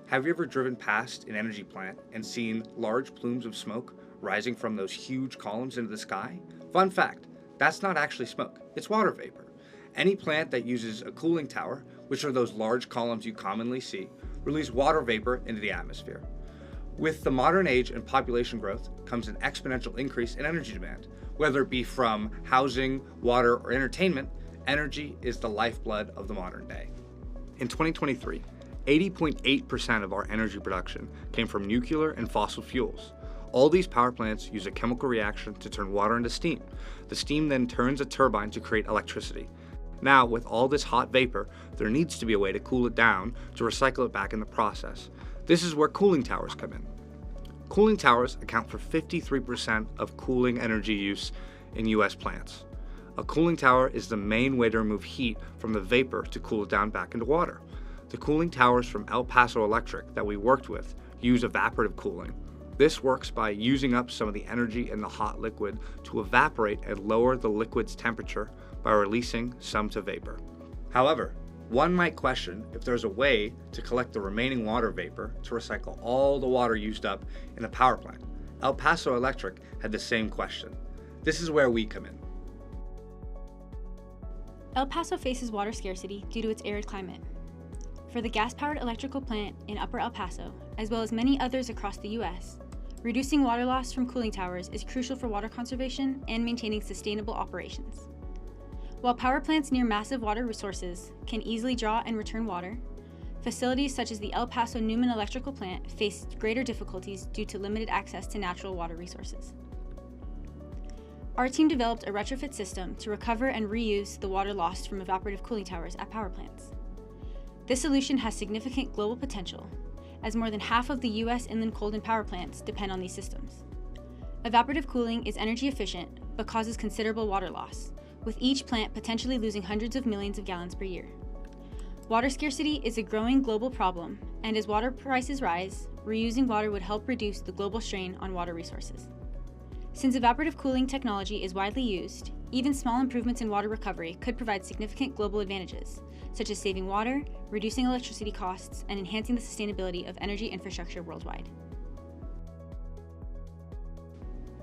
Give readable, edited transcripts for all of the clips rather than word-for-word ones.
Have you ever driven past an energy plant and seen large plumes of smoke rising from those huge columns into the sky? Fun fact, that's not actually smoke, it's water vapor. Any plant that uses a cooling tower, which are those large columns you commonly see, release water vapor into the atmosphere. With the modern age and population growth comes an exponential increase in energy demand. Whether it be from housing, water, or entertainment, energy is the lifeblood of the modern day. In 2023, 80.8% of our energy production came from nuclear and fossil fuels. All these power plants use a chemical reaction to turn water into steam. The steam then turns a turbine to create electricity. Now, with all this hot vapor, there needs to be a way to cool it down to recycle it back in the process. This is where cooling towers come in. Cooling towers account for 53% of cooling energy use in US plants. A cooling tower is the main way to remove heat from the vapor to cool it down back into water. The cooling towers from El Paso Electric that we worked with use evaporative cooling. This works by using up some of the energy in the hot liquid to evaporate and lower the liquid's temperature by releasing some to vapor. However, one might question if there's a way to collect the remaining water vapor to recycle all the water used up in the power plant. El Paso Electric had the same question. This is where we come in. El Paso faces water scarcity due to its arid climate. For the gas-powered electrical plant in Upper El Paso, as well as many others across the U.S., reducing water loss from cooling towers is crucial for water conservation and maintaining sustainable operations. While power plants near massive water resources can easily draw and return water, facilities such as the El Paso Newman Electrical Plant face greater difficulties due to limited access to natural water resources. Our team developed a retrofit system to recover and reuse the water lost from evaporative cooling towers at power plants. This solution has significant global potential, as more than half of the U.S. inland cold and power plants depend on these systems. Evaporative cooling is energy efficient, but causes considerable water loss, with each plant potentially losing hundreds of millions of gallons per year. Water scarcity is a growing global problem, and as water prices rise, reusing water would help reduce the global strain on water resources. Since evaporative cooling technology is widely used, even small improvements in water recovery could provide significant global advantages, such as saving water, reducing electricity costs, and enhancing the sustainability of energy infrastructure worldwide.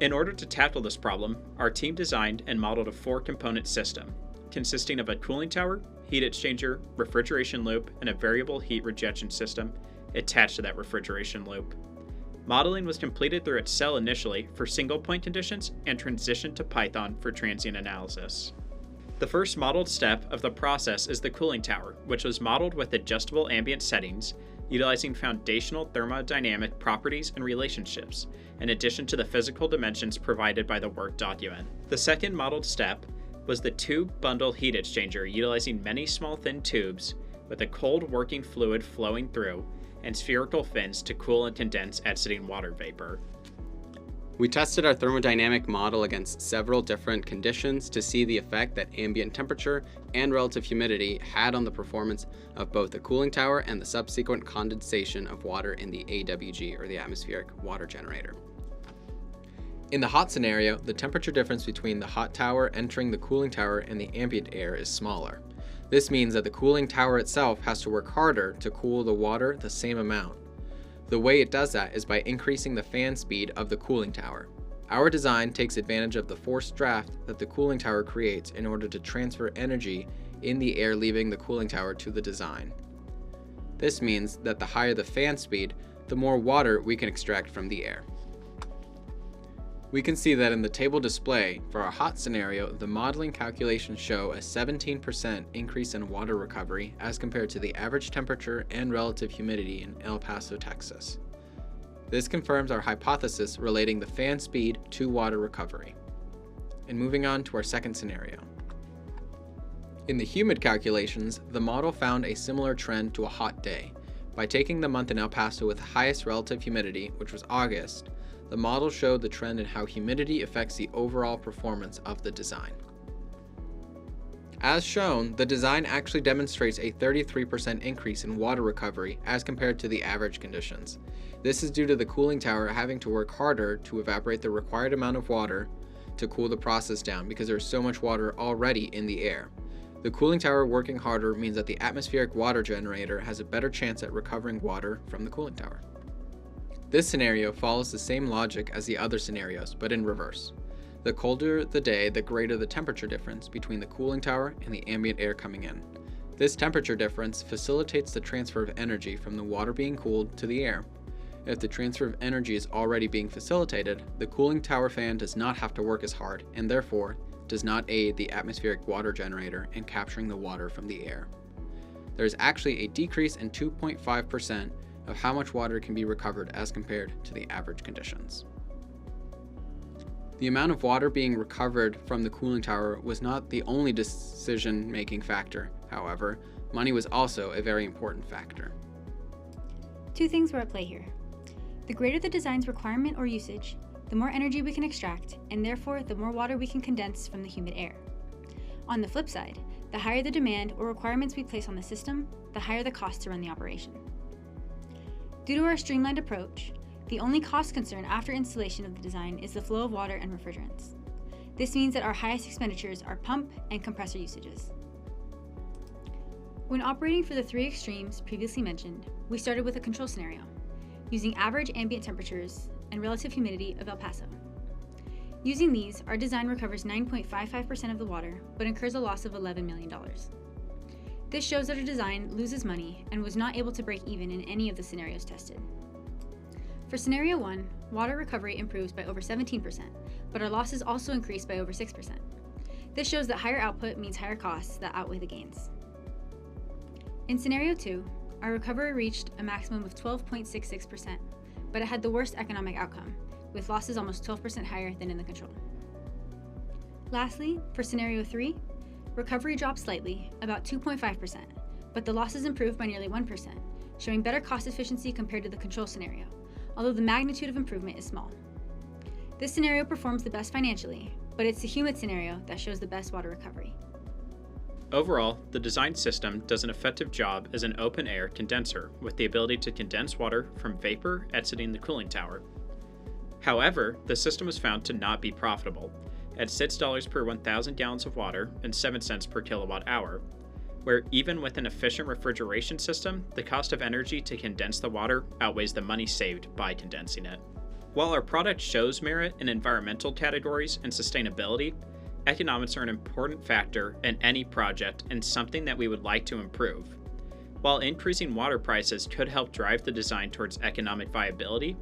In order to tackle this problem, our team designed and modeled a 4-component system, consisting of a cooling tower, heat exchanger, refrigeration loop, and a variable heat rejection system attached to that refrigeration loop. Modeling was completed through Excel initially for single-point conditions and transitioned to Python for transient analysis. The first modeled step of the process is the cooling tower, which was modeled with adjustable ambient settings, utilizing foundational thermodynamic properties and relationships, in addition to the physical dimensions provided by the work document. The second modeled step was the tube bundle heat exchanger, utilizing many small thin tubes with a cold working fluid flowing through and spherical fins to cool and condense exiting water vapor. We tested our thermodynamic model against several different conditions to see the effect that ambient temperature and relative humidity had on the performance of both the cooling tower and the subsequent condensation of water in the AWG, or the atmospheric water generator. In the hot scenario, the temperature difference between the hot tower entering the cooling tower and the ambient air is smaller. This means that the cooling tower itself has to work harder to cool the water the same amount. The way it does that is by increasing the fan speed of the cooling tower. Our design takes advantage of the forced draft that the cooling tower creates in order to transfer energy in the air leaving the cooling tower to the design. This means that the higher the fan speed, the more water we can extract from the air. We can see that in the table display, for our hot scenario, the modeling calculations show a 17% increase in water recovery as compared to the average temperature and relative humidity in El Paso, Texas. This confirms our hypothesis relating the fan speed to water recovery. And moving on to our second scenario. In the humid calculations, the model found a similar trend to a hot day. By taking the month in El Paso with the highest relative humidity, which was August, the model showed the trend in how humidity affects the overall performance of the design. As shown, the design actually demonstrates a 33% increase in water recovery as compared to the average conditions. This is due to the cooling tower having to work harder to evaporate the required amount of water to cool the process down because there's so much water already in the air. The cooling tower working harder means that the atmospheric water generator has a better chance at recovering water from the cooling tower. This scenario follows the same logic as the other scenarios, but in reverse. The colder the day, the greater the temperature difference between the cooling tower and the ambient air coming in. This temperature difference facilitates the transfer of energy from the water being cooled to the air. If the transfer of energy is already being facilitated, the cooling tower fan does not have to work as hard and therefore does not aid the atmospheric water generator in capturing the water from the air. There is actually a decrease in 2.5% of how much water can be recovered as compared to the average conditions. The amount of water being recovered from the cooling tower was not the only decision-making factor, however. Money was also a very important factor. Two things were at play here. The greater the design's requirement or usage, the more energy we can extract, and therefore the more water we can condense from the humid air. On the flip side, the higher the demand or requirements we place on the system, the higher the cost to run the operation. Due to our streamlined approach, the only cost concern after installation of the design is the flow of water and refrigerants. This means that our highest expenditures are pump and compressor usages. When operating for the three extremes previously mentioned, we started with a control scenario, using average ambient temperatures and relative humidity of El Paso. Using these, our design recovers 9.55% of the water, but incurs a loss of $11 million. This shows that our design loses money and was not able to break even in any of the scenarios tested. For scenario 1, water recovery improves by over 17%, but our losses also increase by over 6%. This shows that higher output means higher costs that outweigh the gains. In scenario 2, our recovery reached a maximum of 12.66%, but it had the worst economic outcome, with losses almost 12% higher than in the control. Lastly, for scenario 3, recovery dropped slightly, about 2.5%, but the losses improved by nearly 1%, showing better cost efficiency compared to the control scenario, although the magnitude of improvement is small. This scenario performs the best financially, but it's the humid scenario that shows the best water recovery. Overall, the design system does an effective job as an open-air condenser with the ability to condense water from vapor exiting the cooling tower. However, the system was found to not be profitable, at $6 per 1,000 gallons of water and 7 cents per kilowatt hour, where even with an efficient refrigeration system, the cost of energy to condense the water outweighs the money saved by condensing it. While our product shows merit in environmental categories and sustainability, economics are an important factor in any project and something that we would like to improve. While increasing water prices could help drive the design towards economic viability,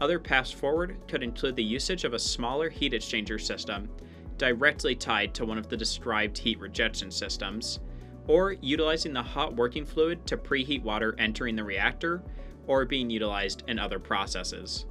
other paths forward could include the usage of a smaller heat exchanger system directly tied to one of the described heat rejection systems, or utilizing the hot working fluid to preheat water entering the reactor, or being utilized in other processes.